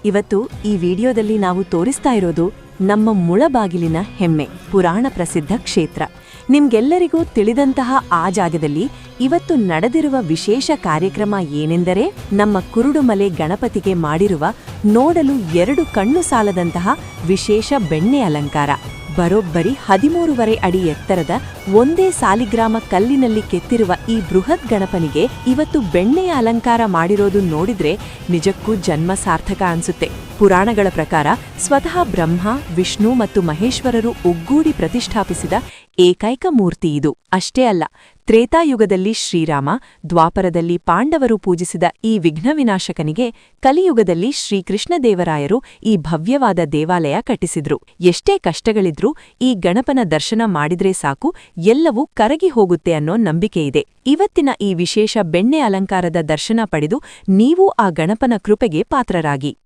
ಇವತ್ತು ಈ ವಿಡಿಯೋದಲ್ಲಿ ನಾವು ತೋರಿಸ್ತಾ ಇರೋದು ನಮ್ಮ ಮುಳಬಾಗಿಲಿನ ಹೆಮ್ಮೆ ಪುರಾಣ ಪ್ರಸಿದ್ಧ ಕ್ಷೇತ್ರ. ನಿಮ್ಗೆಲ್ಲರಿಗೂ ತಿಳಿದಂತಹ ಆ ಜಾಗದಲ್ಲಿ ಇವತ್ತು ನಡೆದಿರುವ ವಿಶೇಷ ಕಾರ್ಯಕ್ರಮ ಏನೆಂದರೆ ನಮ್ಮ ಕುರುಡುಮಲೆ ಗಣಪತಿಗೆ ಮಾಡಿರುವ ನೋಡಲು 2 ಕಣ್ಣು ಸಾಲದಂತಹ ವಿಶೇಷ ಬೆಣ್ಣೆ ಅಲಂಕಾರ. ಬರೋಬ್ಬರಿ 13.5 ಅಡಿ ಎತ್ತರದ ಒಂದೇ ಸಾಲಿಗ್ರಾಮ ಕಲ್ಲಿನಲ್ಲಿ ಕೆತ್ತಿರುವ ಈ ಬೃಹತ್ ಗಣಪನಿಗೆ ಇವತ್ತು ಬೆಣ್ಣೆಯ ಅಲಂಕಾರ ಮಾಡಿರೋದು ನೋಡಿದ್ರೆ ನಿಜಕ್ಕೂ ಜನ್ಮ ಸಾರ್ಥಕ ಅನ್ಸುತ್ತೆ. ಪುರಾಣಗಳ ಪ್ರಕಾರ ಸ್ವತಃ ಬ್ರಹ್ಮ, ವಿಷ್ಣು ಮತ್ತು ಮಹೇಶ್ವರರು ಒಗ್ಗೂಡಿ ಪ್ರತಿಷ್ಠಾಪಿಸಿದ ಏಕೈಕ ಮೂರ್ತಿ ಇದು. ಅಷ್ಟೇ ಅಲ್ಲ, ತ್ರೇತಾಯುಗದಲ್ಲಿ ಶ್ರೀರಾಮ, ದ್ವಾಪರದಲ್ಲಿ ಪಾಂಡವರು ಪೂಜಿಸಿದ ಈ ವಿಘ್ನವಿನಾಶಕನಿಗೆ ಕಲಿಯುಗದಲ್ಲಿ ಶ್ರೀಕೃಷ್ಣದೇವರಾಯರು ಈ ಭವ್ಯವಾದ ದೇವಾಲಯ ಕಟ್ಟಿಸಿದ್ರು. ಎಷ್ಟೇ ಕಷ್ಟಗಳಿದ್ರೂ ಈ ಗಣಪನ ದರ್ಶನ ಮಾಡಿದ್ರೆ ಸಾಕು, ಎಲ್ಲವೂ ಕರಗಿ ಹೋಗುತ್ತೆ ಅನ್ನೋ ನಂಬಿಕೆಯಿದೆ. ಇವತ್ತಿನ ಈ ವಿಶೇಷ ಬೆಣ್ಣೆ ಅಲಂಕಾರದ ದರ್ಶನ ಪಡೆದು ನೀವು ಆ ಗಣಪನ ಕೃಪೆಗೆ ಪಾತ್ರರಾಗಿ.